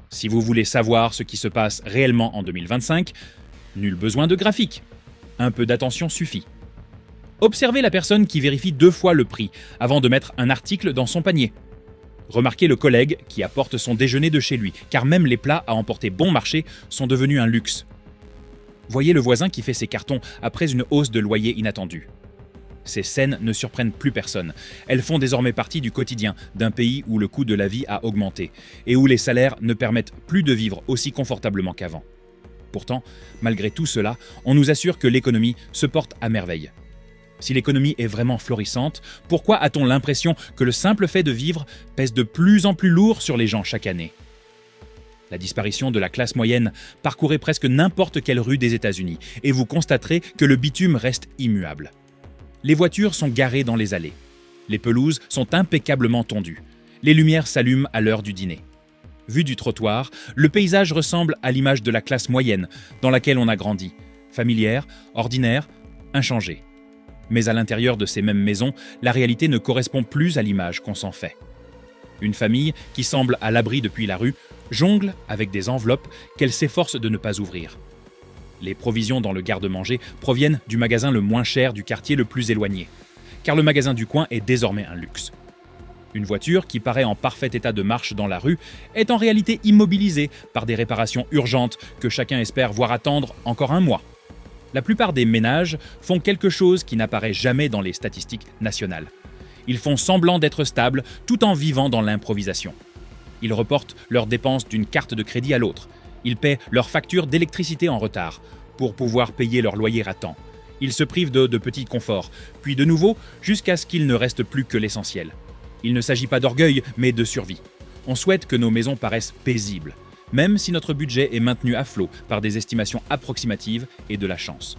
Si vous voulez savoir ce qui se passe réellement en 2025, nul besoin de graphique. Un peu d'attention suffit. Observez la personne qui vérifie 2 fois le prix avant de mettre un article dans son panier. Remarquez le collègue qui apporte son déjeuner de chez lui, car même les plats à emporter bon marché sont devenus un luxe. Voyez le voisin qui fait ses cartons après une hausse de loyer inattendue. Ces scènes ne surprennent plus personne. Elles font désormais partie du quotidien d'un pays où le coût de la vie a augmenté et où les salaires ne permettent plus de vivre aussi confortablement qu'avant. Pourtant, malgré tout cela, on nous assure que l'économie se porte à merveille. Si l'économie est vraiment florissante, pourquoi a-t-on l'impression que le simple fait de vivre pèse de plus en plus lourd sur les gens chaque année ? La disparition de la classe moyenne parcourez presque n'importe quelle rue des États-Unis et vous constaterez que le bitume reste immuable. Les voitures sont garées dans les allées. Les pelouses sont impeccablement tondues. Les lumières s'allument à l'heure du dîner. Vu du trottoir, le paysage ressemble à l'image de la classe moyenne dans laquelle on a grandi, familière, ordinaire, inchangée. Mais à l'intérieur de ces mêmes maisons, la réalité ne correspond plus à l'image qu'on s'en fait. Une famille qui semble à l'abri depuis la rue jongle avec des enveloppes qu'elle s'efforce de ne pas ouvrir. Les provisions dans le garde-manger proviennent du magasin le moins cher du quartier le plus éloigné, car le magasin du coin est désormais un luxe. Une voiture qui paraît en parfait état de marche dans la rue est en réalité immobilisée par des réparations urgentes que chacun espère voir attendre encore un mois. La plupart des ménages font quelque chose qui n'apparaît jamais dans les statistiques nationales. Ils font semblant d'être stables tout en vivant dans l'improvisation. Ils reportent leurs dépenses d'une carte de crédit à l'autre. Ils paient leurs factures d'électricité en retard pour pouvoir payer leur loyer à temps. Ils se privent de petits conforts, puis de nouveau jusqu'à ce qu'il ne reste plus que l'essentiel. Il ne s'agit pas d'orgueil, mais de survie. On souhaite que nos maisons paraissent paisibles, même si notre budget est maintenu à flot par des estimations approximatives et de la chance.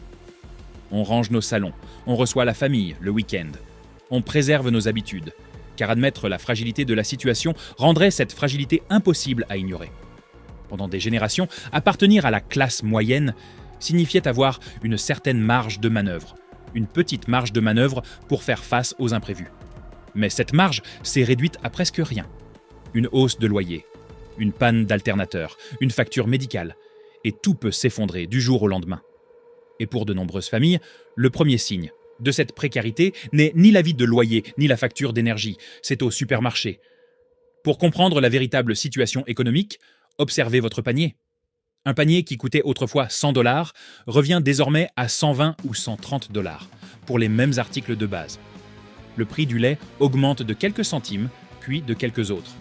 On range nos salons, on reçoit la famille le week-end. On préserve nos habitudes, car admettre la fragilité de la situation rendrait cette fragilité impossible à ignorer. Pendant des générations, appartenir à la classe moyenne signifiait avoir une certaine marge de manœuvre, une petite marge de manœuvre pour faire face aux imprévus. Mais cette marge s'est réduite à presque rien. Une hausse de loyer, une panne d'alternateur, une facture médicale, et tout peut s'effondrer du jour au lendemain. Et pour de nombreuses familles, le premier signe de cette précarité n'est ni l'avis de loyer, ni la facture d'énergie, c'est au supermarché. Pour comprendre la véritable situation économique, observez votre panier. Un panier qui coûtait autrefois 100 $ revient désormais à 120 ou 130 $ pour les mêmes articles de base. Le prix du lait augmente de quelques centimes, puis de quelques autres.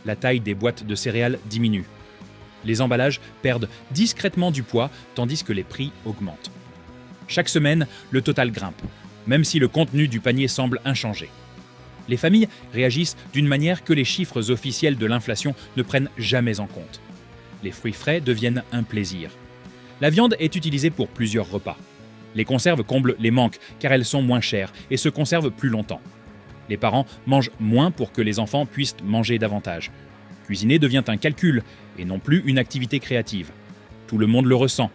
La taille des boîtes de céréales diminue. Les emballages perdent discrètement du poids, tandis que les prix augmentent. Chaque semaine, le total grimpe, même si le contenu du panier semble inchangé. Les familles réagissent d'une manière que les chiffres officiels de l'inflation ne prennent jamais en compte. Les fruits frais deviennent un plaisir. La viande est utilisée pour plusieurs repas. Les conserves comblent les manques car elles sont moins chères et se conservent plus longtemps. Les parents mangent moins pour que les enfants puissent manger davantage. Cuisiner devient un calcul et non plus une activité créative. Tout le monde le ressent.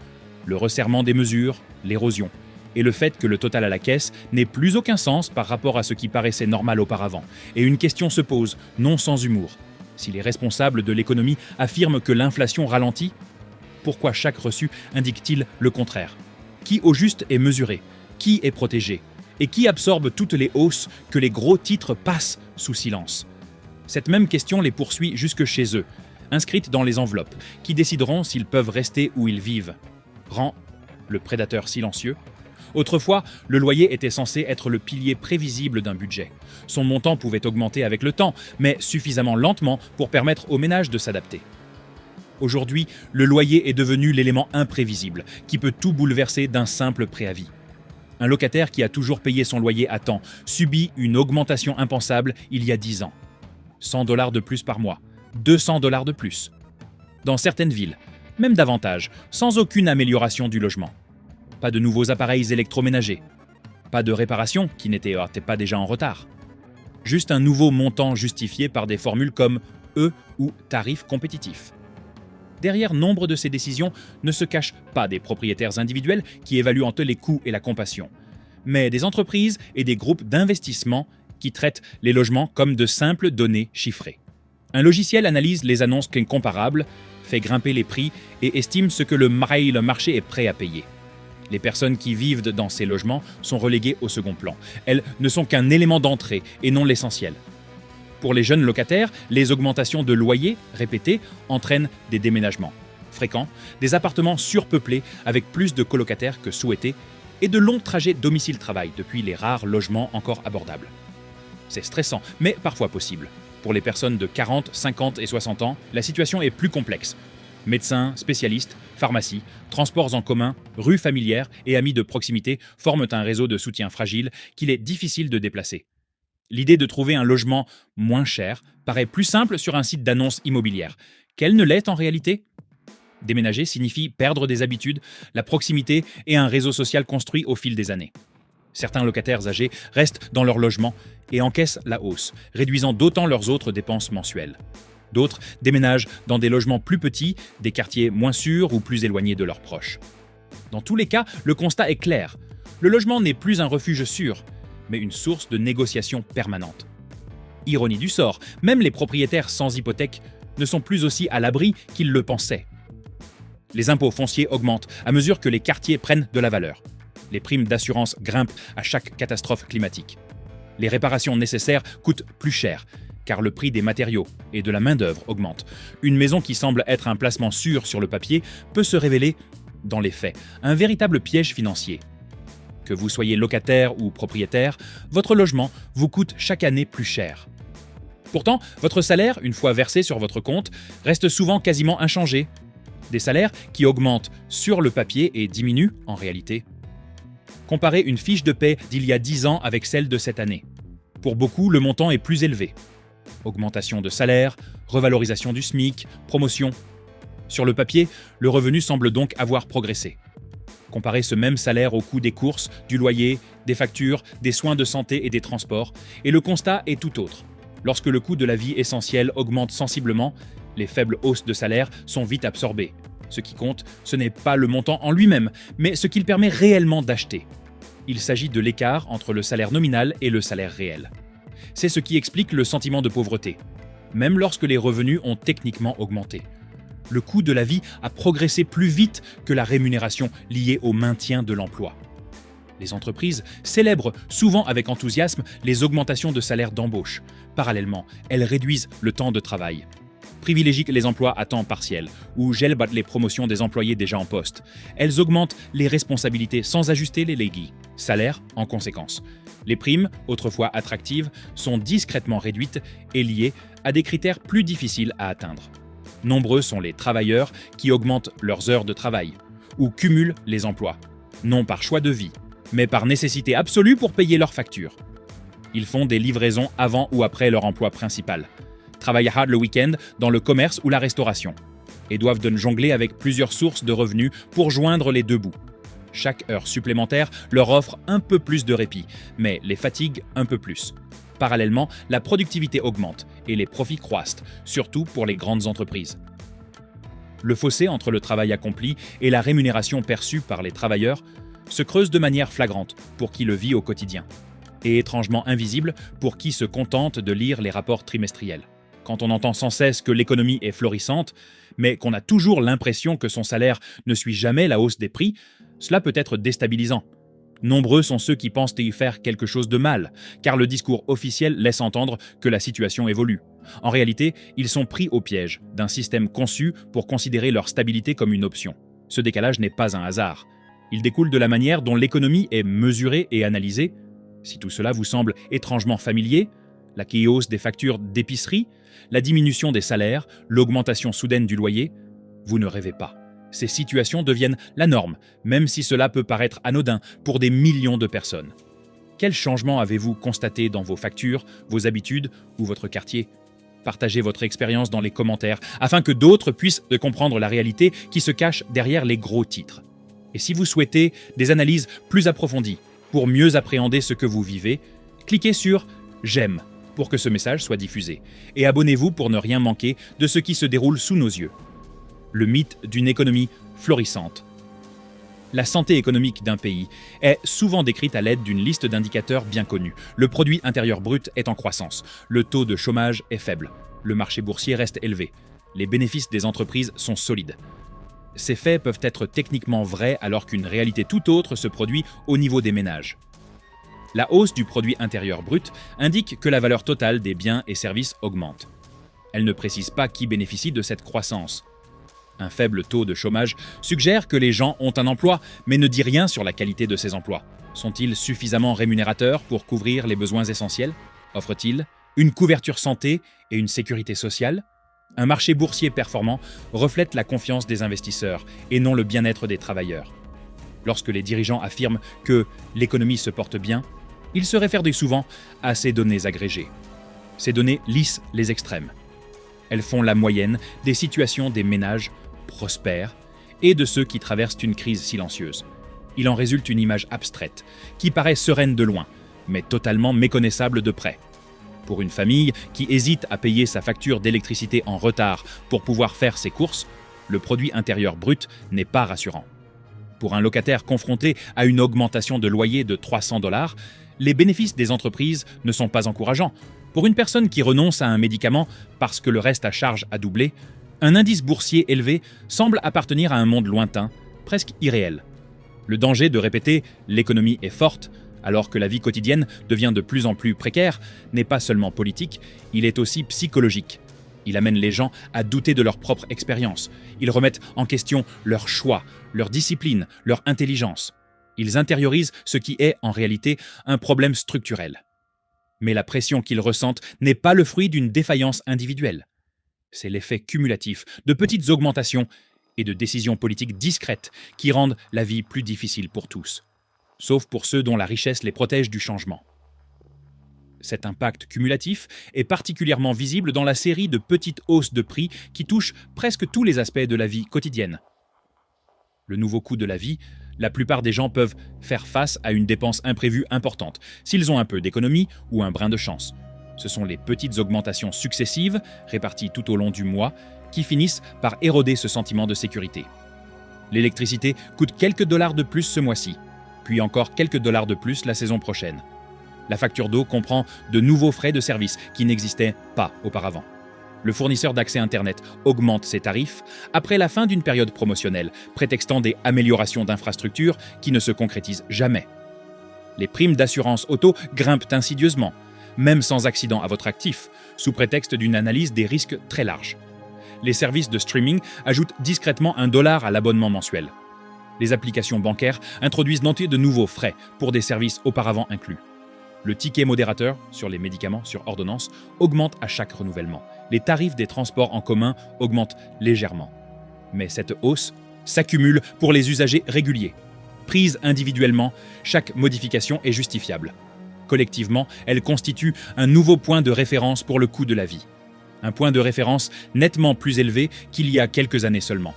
Le resserrement des mesures, l'érosion, et le fait que le total à la caisse n'ait plus aucun sens par rapport à ce qui paraissait normal auparavant. Et une question se pose, non sans humour. Si les responsables de l'économie affirment que l'inflation ralentit, pourquoi chaque reçu indique-t-il le contraire ? Qui au juste est mesuré ? Qui est protégé ? Et qui absorbe toutes les hausses que les gros titres passent sous silence ? Cette même question les poursuit jusque chez eux, inscrites dans les enveloppes, qui décideront s'ils peuvent rester où ils vivent. Rend le prédateur silencieux. Autrefois, le loyer était censé être le pilier prévisible d'un budget. Son montant pouvait augmenter avec le temps, mais suffisamment lentement pour permettre aux ménages de s'adapter. Aujourd'hui, le loyer est devenu l'élément imprévisible, qui peut tout bouleverser d'un simple préavis. Un locataire qui a toujours payé son loyer à temps subit une augmentation impensable il y a 10 ans. 100 $ de plus par mois, 200 $ de plus. Dans certaines villes, même davantage, sans aucune amélioration du logement. Pas de nouveaux appareils électroménagers. Pas de réparation qui n'étaient pas déjà en retard. Juste un nouveau montant justifié par des formules comme « E » ou « tarif compétitif ». Derrière nombre de ces décisions ne se cachent pas des propriétaires individuels qui évaluent en eux les coûts et la compassion, mais des entreprises et des groupes d'investissement qui traitent les logements comme de simples données chiffrées. Un logiciel analyse les annonces comparables, fait grimper les prix et estime ce que le marché est prêt à payer. Les personnes qui vivent dans ces logements sont reléguées au second plan. Elles ne sont qu'un élément d'entrée et non l'essentiel. Pour les jeunes locataires, les augmentations de loyers répétées entraînent des déménagements fréquents, des appartements surpeuplés avec plus de colocataires que souhaité et de longs trajets domicile-travail depuis les rares logements encore abordables. C'est stressant, mais parfois possible. Pour les personnes de 40, 50 et 60 ans, la situation est plus complexe. Médecins, spécialistes, pharmacies, transports en commun, rues familières et amis de proximité forment un réseau de soutien fragile qu'il est difficile de déplacer. L'idée de trouver un logement moins cher paraît plus simple sur un site d'annonces immobilières qu'elle ne l'est en réalité. Déménager signifie perdre des habitudes, la proximité et un réseau social construit au fil des années. Certains locataires âgés restent dans leur logement et encaissent la hausse, réduisant d'autant leurs autres dépenses mensuelles. D'autres déménagent dans des logements plus petits, des quartiers moins sûrs ou plus éloignés de leurs proches. Dans tous les cas, le constat est clair. Le logement n'est plus un refuge sûr, mais une source de négociation permanente. Ironie du sort, même les propriétaires sans hypothèque ne sont plus aussi à l'abri qu'ils le pensaient. Les impôts fonciers augmentent à mesure que les quartiers prennent de la valeur. Les primes d'assurance grimpent à chaque catastrophe climatique. Les réparations nécessaires coûtent plus cher, car le prix des matériaux et de la main-d'œuvre augmente. Une maison qui semble être un placement sûr sur le papier peut se révéler, dans les faits, un véritable piège financier. Que vous soyez locataire ou propriétaire, votre logement vous coûte chaque année plus cher. Pourtant, votre salaire, une fois versé sur votre compte, reste souvent quasiment inchangé. Des salaires qui augmentent sur le papier et diminuent en réalité. Comparez une fiche de paie d'il y a 10 ans avec celle de cette année. Pour beaucoup, le montant est plus élevé. Augmentation de salaire, revalorisation du SMIC, promotion. Sur le papier, le revenu semble donc avoir progressé. Comparez ce même salaire au coût des courses, du loyer, des factures, des soins de santé et des transports, et le constat est tout autre. Lorsque le coût de la vie essentielle augmente sensiblement, les faibles hausses de salaire sont vite absorbées. Ce qui compte, ce n'est pas le montant en lui-même, mais ce qu'il permet réellement d'acheter. Il s'agit de l'écart entre le salaire nominal et le salaire réel. C'est ce qui explique le sentiment de pauvreté, même lorsque les revenus ont techniquement augmenté. Le coût de la vie a progressé plus vite que la rémunération liée au maintien de l'emploi. Les entreprises célèbrent souvent avec enthousiasme les augmentations de salaire d'embauche. Parallèlement, elles réduisent le temps de travail, privilégient les emplois à temps partiel ou gèlent les promotions des employés déjà en poste. Elles augmentent les responsabilités sans ajuster les légis. Salaire en conséquence. Les primes, autrefois attractives, sont discrètement réduites et liées à des critères plus difficiles à atteindre. Nombreux sont les travailleurs qui augmentent leurs heures de travail ou cumulent les emplois, non par choix de vie, mais par nécessité absolue pour payer leurs factures. Ils font des livraisons avant ou après leur emploi principal, travaillent hard le week-end dans le commerce ou la restauration, et doivent jongler avec plusieurs sources de revenus pour joindre les deux bouts. Chaque heure supplémentaire leur offre un peu plus de répit, mais les fatigue un peu plus. Parallèlement, la productivité augmente et les profits croissent, surtout pour les grandes entreprises. Le fossé entre le travail accompli et la rémunération perçue par les travailleurs se creuse de manière flagrante pour qui le vit au quotidien, et étrangement invisible pour qui se contente de lire les rapports trimestriels. Quand on entend sans cesse que l'économie est florissante, mais qu'on a toujours l'impression que son salaire ne suit jamais la hausse des prix, cela peut être déstabilisant. Nombreux sont ceux qui pensent y faire quelque chose de mal, car le discours officiel laisse entendre que la situation évolue. En réalité, ils sont pris au piège d'un système conçu pour considérer leur stabilité comme une option. Ce décalage n'est pas un hasard. Il découle de la manière dont l'économie est mesurée et analysée. Si tout cela vous semble étrangement familier, la hausse des factures d'épicerie, la diminution des salaires, l'augmentation soudaine du loyer, vous ne rêvez pas. Ces situations deviennent la norme, même si cela peut paraître anodin pour des millions de personnes. Quels changements avez-vous constatés dans vos factures, vos habitudes ou votre quartier ? Partagez votre expérience dans les commentaires afin que d'autres puissent comprendre la réalité qui se cache derrière les gros titres. Et si vous souhaitez des analyses plus approfondies pour mieux appréhender ce que vous vivez, cliquez sur « J'aime » pour que ce message soit diffusé et abonnez-vous pour ne rien manquer de ce qui se déroule sous nos yeux. Le mythe d'une économie florissante. La santé économique d'un pays est souvent décrite à l'aide d'une liste d'indicateurs bien connus. Le produit intérieur brut est en croissance, le taux de chômage est faible, Le marché boursier reste élevé. Les bénéfices des entreprises sont solides. Ces faits peuvent être techniquement vrais alors qu'une réalité tout autre se produit au niveau des ménages. La hausse du produit intérieur brut indique que la valeur totale des biens et services augmente. Elle ne précise pas qui bénéficie de cette croissance. Un faible taux de chômage suggère que les gens ont un emploi, mais ne dit rien sur la qualité de ces emplois. Sont-ils suffisamment rémunérateurs pour couvrir les besoins essentiels? Offrent-ils une couverture santé et une sécurité sociale? Un marché boursier performant reflète la confiance des investisseurs et non le bien-être des travailleurs. Lorsque les dirigeants affirment que l'économie se porte bien, ils se réfèrent souvent à ces données agrégées. Ces données lissent les extrêmes. Elles font la moyenne des situations des ménages prospères et de ceux qui traversent une crise silencieuse. Il en résulte une image abstraite, qui paraît sereine de loin, mais totalement méconnaissable de près. Pour une famille qui hésite à payer sa facture d'électricité en retard pour pouvoir faire ses courses, le produit intérieur brut n'est pas rassurant. Pour un locataire confronté à une augmentation de loyer de 300 $, les bénéfices des entreprises ne sont pas encourageants. Pour une personne qui renonce à un médicament parce que le reste à charge a doublé, un indice boursier élevé semble appartenir à un monde lointain, presque irréel. Le danger de répéter « l'économie est forte » alors que la vie quotidienne devient de plus en plus précaire n'est pas seulement politique, il est aussi psychologique. Il amène les gens à douter de leur propre expérience. Ils remettent en question leur choix, leur discipline, leur intelligence. Ils intériorisent ce qui est en réalité un problème structurel. Mais la pression qu'ils ressentent n'est pas le fruit d'une défaillance individuelle. C'est l'effet cumulatif de petites augmentations et de décisions politiques discrètes qui rendent la vie plus difficile pour tous, sauf pour ceux dont la richesse les protège du changement. Cet impact cumulatif est particulièrement visible dans la série de petites hausses de prix qui touchent presque tous les aspects de la vie quotidienne. Le nouveau coût de la vie, la plupart des gens peuvent faire face à une dépense imprévue importante, s'ils ont un peu d'économie ou un brin de chance. Ce sont les petites augmentations successives, réparties tout au long du mois, qui finissent par éroder ce sentiment de sécurité. L'électricité coûte quelques dollars de plus ce mois-ci, puis encore quelques dollars de plus la saison prochaine. La facture d'eau comprend de nouveaux frais de service qui n'existaient pas auparavant. Le fournisseur d'accès Internet augmente ses tarifs après la fin d'une période promotionnelle, prétextant des améliorations d'infrastructures qui ne se concrétisent jamais. Les primes d'assurance auto grimpent insidieusement, même sans accident à votre actif, sous prétexte d'une analyse des risques très large. Les services de streaming ajoutent discrètement $1 à l'abonnement mensuel. Les applications bancaires introduisent de nouveaux frais pour des services auparavant inclus. Le ticket modérateur sur les médicaments sur ordonnance augmente à chaque renouvellement. Les tarifs des transports en commun augmentent légèrement. Mais cette hausse s'accumule pour les usagers réguliers. Prise individuellement, chaque modification est justifiable. Collectivement, elle constitue un nouveau point de référence pour le coût de la vie. Un point de référence nettement plus élevé qu'il y a quelques années seulement.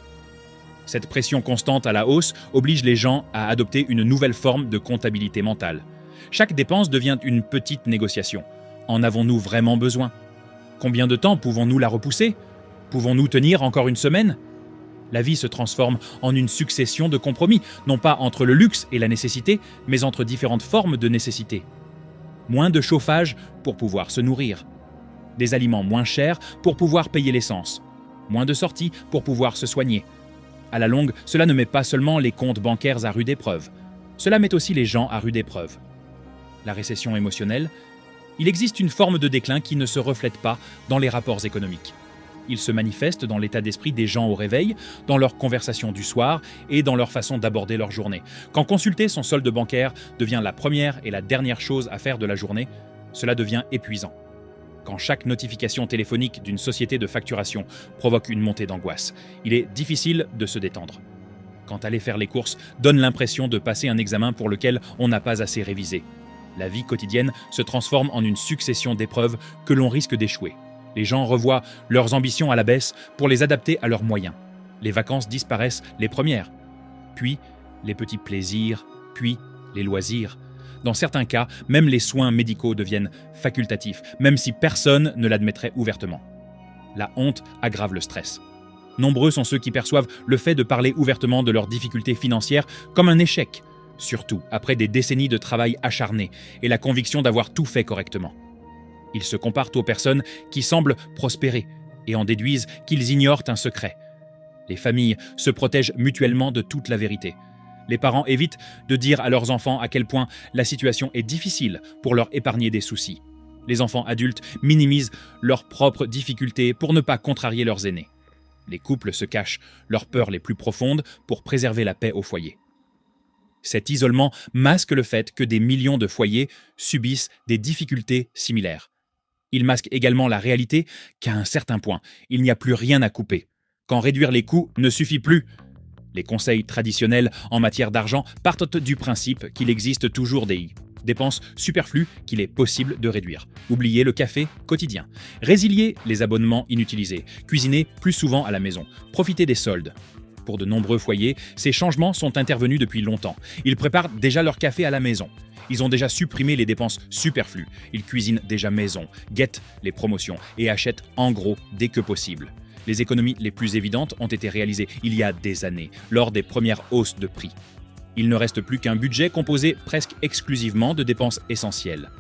Cette pression constante à la hausse oblige les gens à adopter une nouvelle forme de comptabilité mentale. Chaque dépense devient une petite négociation. En avons-nous vraiment besoin? Combien de temps pouvons-nous la repousser? Pouvons-nous tenir encore une semaine? La vie se transforme en une succession de compromis, non pas entre le luxe et la nécessité, mais entre différentes formes de nécessité. Moins de chauffage pour pouvoir se nourrir. Des aliments moins chers pour pouvoir payer l'essence. Moins de sorties pour pouvoir se soigner. À la longue, cela ne met pas seulement les comptes bancaires à rude épreuve. Cela met aussi les gens à rude épreuve. La récession émotionnelle, il existe une forme de déclin qui ne se reflète pas dans les rapports économiques. Il se manifeste dans l'état d'esprit des gens au réveil, dans leurs conversations du soir et dans leur façon d'aborder leur journée. Quand consulter son solde bancaire devient la première et la dernière chose à faire de la journée, cela devient épuisant. Quand chaque notification téléphonique d'une société de facturation provoque une montée d'angoisse, il est difficile de se détendre. Quand aller faire les courses donne l'impression de passer un examen pour lequel on n'a pas assez révisé. La vie quotidienne se transforme en une succession d'épreuves que l'on risque d'échouer. Les gens revoient leurs ambitions à la baisse pour les adapter à leurs moyens. Les vacances disparaissent les premières, puis les petits plaisirs, puis les loisirs. Dans certains cas, même les soins médicaux deviennent facultatifs, même si personne ne l'admettrait ouvertement. La honte aggrave le stress. Nombreux sont ceux qui perçoivent le fait de parler ouvertement de leurs difficultés financières comme un échec, surtout après des décennies de travail acharné et la conviction d'avoir tout fait correctement. Ils se comparent aux personnes qui semblent prospérer et en déduisent qu'ils ignorent un secret. Les familles se protègent mutuellement de toute la vérité. Les parents évitent de dire à leurs enfants à quel point la situation est difficile pour leur épargner des soucis. Les enfants adultes minimisent leurs propres difficultés pour ne pas contrarier leurs aînés. Les couples se cachent leurs peurs les plus profondes pour préserver la paix au foyer. Cet isolement masque le fait que des millions de foyers subissent des difficultés similaires. Il masque également la réalité qu'à un certain point, il n'y a plus rien à couper. Quand réduire les coûts ne suffit plus, les conseils traditionnels en matière d'argent partent du principe qu'il existe toujours des dépenses superflues qu'il est possible de réduire. Oubliez le café quotidien. Résiliez les abonnements inutilisés. Cuisinez plus souvent à la maison. Profitez des soldes. Pour de nombreux foyers, ces changements sont intervenus depuis longtemps. Ils préparent déjà leur café à la maison. Ils ont déjà supprimé les dépenses superflues. Ils cuisinent déjà maison, guettent les promotions et achètent en gros dès que possible. Les économies les plus évidentes ont été réalisées il y a des années, lors des premières hausses de prix. Il ne reste plus qu'un budget composé presque exclusivement de dépenses essentielles.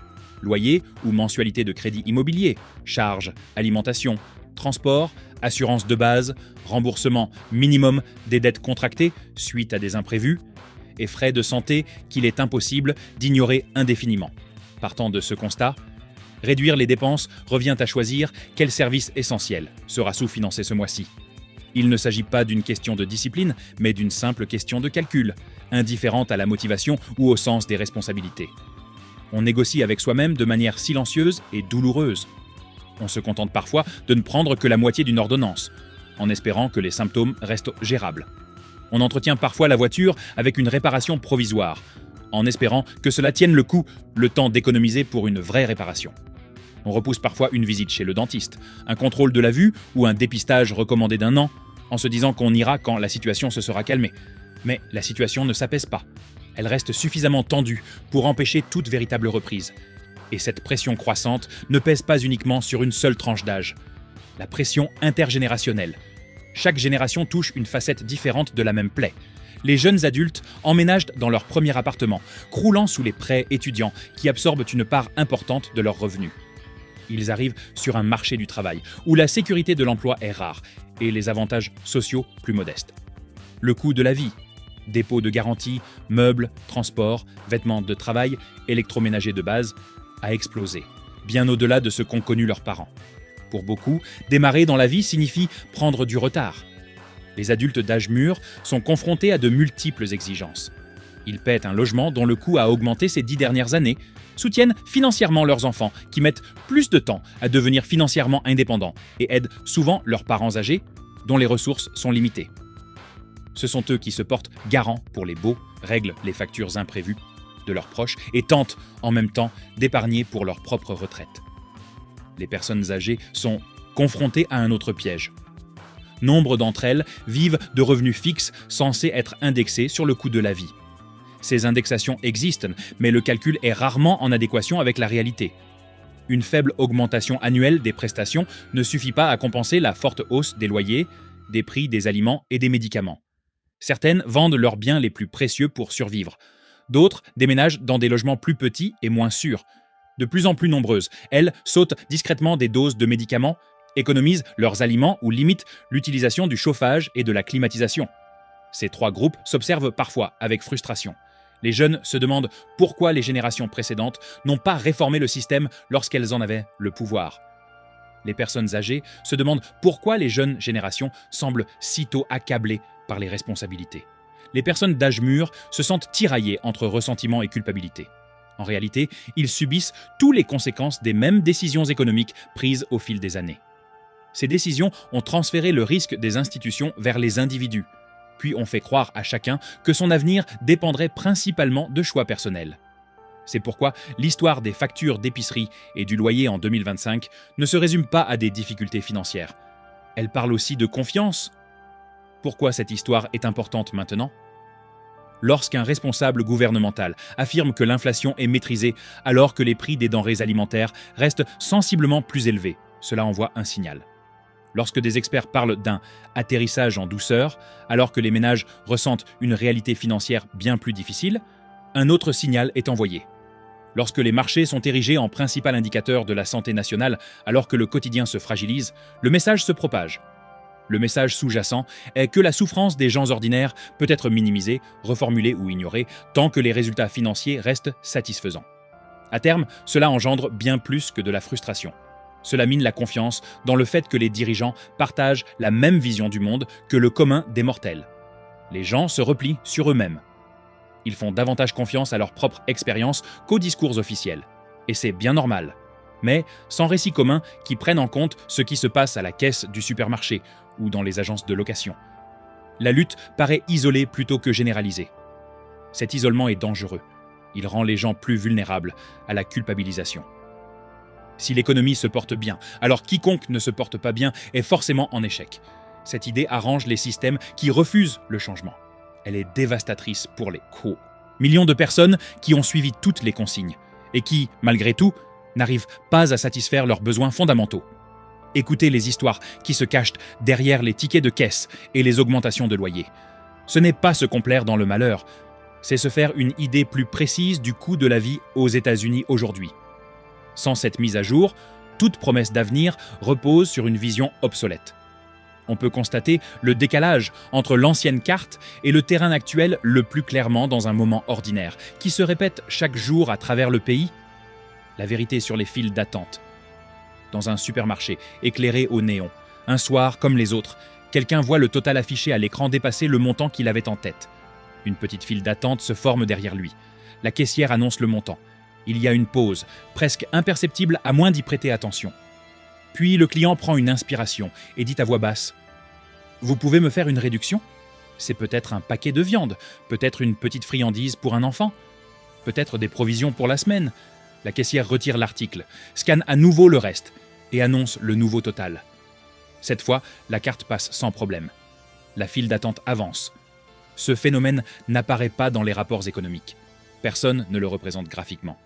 Loyer ou mensualité de crédit immobilier, charges, alimentation, transport, assurance de base, remboursement minimum des dettes contractées suite à des imprévus, et frais de santé qu'il est impossible d'ignorer indéfiniment. Partant de ce constat, réduire les dépenses revient à choisir quel service essentiel sera sous-financé ce mois-ci. Il ne s'agit pas d'une question de discipline, mais d'une simple question de calcul, indifférente à la motivation ou au sens des responsabilités. On négocie avec soi-même de manière silencieuse et douloureuse. On se contente parfois de ne prendre que la moitié d'une ordonnance, en espérant que les symptômes restent gérables. On entretient parfois la voiture avec une réparation provisoire, en espérant que cela tienne le coup, le temps d'économiser pour une vraie réparation. On repousse parfois une visite chez le dentiste, un contrôle de la vue ou un dépistage recommandé d'1 an, en se disant qu'on ira quand la situation se sera calmée. Mais la situation ne s'apaise pas. Elle reste suffisamment tendue pour empêcher toute véritable reprise. Et cette pression croissante ne pèse pas uniquement sur une seule tranche d'âge. La pression intergénérationnelle. Chaque génération touche une facette différente de la même plaie. Les jeunes adultes emménagent dans leur premier appartement, croulant sous les prêts étudiants qui absorbent une part importante de leurs revenus. Ils arrivent sur un marché du travail où la sécurité de l'emploi est rare et les avantages sociaux plus modestes. Le coût de la vie, dépôt de garantie, meubles, transports, vêtements de travail, électroménager de base, a explosé, bien au-delà de ce qu'ont connu leurs parents. Pour beaucoup, démarrer dans la vie signifie prendre du retard. Les adultes d'âge mûr sont confrontés à de multiples exigences. Ils paient un logement dont le coût a augmenté ces 10 dernières années, soutiennent financièrement leurs enfants qui mettent plus de temps à devenir financièrement indépendants et aident souvent leurs parents âgés dont les ressources sont limitées. Ce sont eux qui se portent garants pour les baux, règlent les factures imprévues de leurs proches et tentent en même temps d'épargner pour leur propre retraite. Les personnes âgées sont confrontées à un autre piège. Nombre d'entre elles vivent de revenus fixes censés être indexés sur le coût de la vie. Ces indexations existent, mais le calcul est rarement en adéquation avec la réalité. Une faible augmentation annuelle des prestations ne suffit pas à compenser la forte hausse des loyers, des prix des aliments et des médicaments. Certaines vendent leurs biens les plus précieux pour survivre. D'autres déménagent dans des logements plus petits et moins sûrs. De plus en plus nombreuses, elles sautent discrètement des doses de médicaments, économisent leurs aliments ou limitent l'utilisation du chauffage et de la climatisation. Ces 3 groupes s'observent parfois avec frustration. Les jeunes se demandent pourquoi les générations précédentes n'ont pas réformé le système lorsqu'elles en avaient le pouvoir. Les personnes âgées se demandent pourquoi les jeunes générations semblent sitôt accablées par les responsabilités. Les personnes d'âge mûr se sentent tiraillées entre ressentiment et culpabilité. En réalité, ils subissent toutes les conséquences des mêmes décisions économiques prises au fil des années. Ces décisions ont transféré le risque des institutions vers les individus, puis on fait croire à chacun que son avenir dépendrait principalement de choix personnels. C'est pourquoi l'histoire des factures d'épicerie et du loyer en 2025 ne se résume pas à des difficultés financières. Elle parle aussi de confiance. Pourquoi cette histoire est importante maintenant ? Lorsqu'un responsable gouvernemental affirme que l'inflation est maîtrisée alors que les prix des denrées alimentaires restent sensiblement plus élevés, cela envoie un signal. Lorsque des experts parlent d'un atterrissage en douceur, alors que les ménages ressentent une réalité financière bien plus difficile, un autre signal est envoyé. Lorsque les marchés sont érigés en principal indicateur de la santé nationale alors que le quotidien se fragilise, le message se propage. Le message sous-jacent est que la souffrance des gens ordinaires peut être minimisée, reformulée ou ignorée tant que les résultats financiers restent satisfaisants. À terme, cela engendre bien plus que de la frustration. Cela mine la confiance dans le fait que les dirigeants partagent la même vision du monde que le commun des mortels. Les gens se replient sur eux-mêmes. Ils font davantage confiance à leur propre expérience qu'aux discours officiels. Et c'est bien normal. Mais sans récits communs qui prennent en compte ce qui se passe à la caisse du supermarché ou dans les agences de location. La lutte paraît isolée plutôt que généralisée. Cet isolement est dangereux. Il rend les gens plus vulnérables à la culpabilisation. Si l'économie se porte bien, alors quiconque ne se porte pas bien est forcément en échec. Cette idée arrange les systèmes qui refusent le changement. Elle est dévastatrice pour les co. Millions de personnes qui ont suivi toutes les consignes et qui, malgré tout, n'arrivent pas à satisfaire leurs besoins fondamentaux. Écoutez les histoires qui se cachent derrière les tickets de caisse et les augmentations de loyer. Ce n'est pas se complaire dans le malheur, c'est se faire une idée plus précise du coût de la vie aux États-Unis aujourd'hui. Sans cette mise à jour, toute promesse d'avenir repose sur une vision obsolète. On peut constater le décalage entre l'ancienne carte et le terrain actuel le plus clairement dans un moment ordinaire, qui se répète chaque jour à travers le pays. La vérité sur les files d'attente. Dans un supermarché, éclairé au néon, un soir comme les autres, quelqu'un voit le total affiché à l'écran dépasser le montant qu'il avait en tête. Une petite file d'attente se forme derrière lui. La caissière annonce le montant. Il y a une pause, presque imperceptible à moins d'y prêter attention. Puis le client prend une inspiration et dit à voix basse « Vous pouvez me faire une réduction ? C'est peut-être un paquet de viande, peut-être une petite friandise pour un enfant, peut-être des provisions pour la semaine. » La caissière retire l'article, scanne à nouveau le reste et annonce le nouveau total. Cette fois, la carte passe sans problème. La file d'attente avance. Ce phénomène n'apparaît pas dans les rapports économiques. Personne ne le représente graphiquement.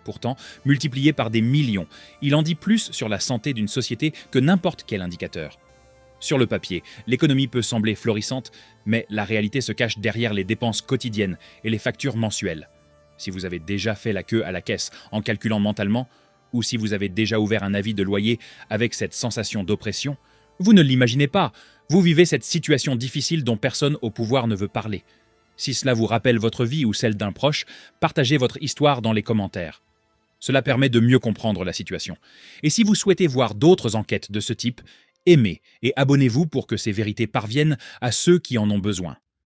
Pourtant, multiplié par des millions, il en dit plus sur la santé d'une société que n'importe quel indicateur. Sur le papier, l'économie peut sembler florissante, mais la réalité se cache derrière les dépenses quotidiennes et les factures mensuelles. Si vous avez déjà fait la queue à la caisse en calculant mentalement, ou si vous avez déjà ouvert un avis de loyer avec cette sensation d'oppression, vous ne l'imaginez pas, vous vivez cette situation difficile dont personne au pouvoir ne veut parler. Si cela vous rappelle votre vie ou celle d'un proche, partagez votre histoire dans les commentaires. Cela permet de mieux comprendre la situation. Et si vous souhaitez voir d'autres enquêtes de ce type, aimez et abonnez-vous pour que ces vérités parviennent à ceux qui en ont besoin.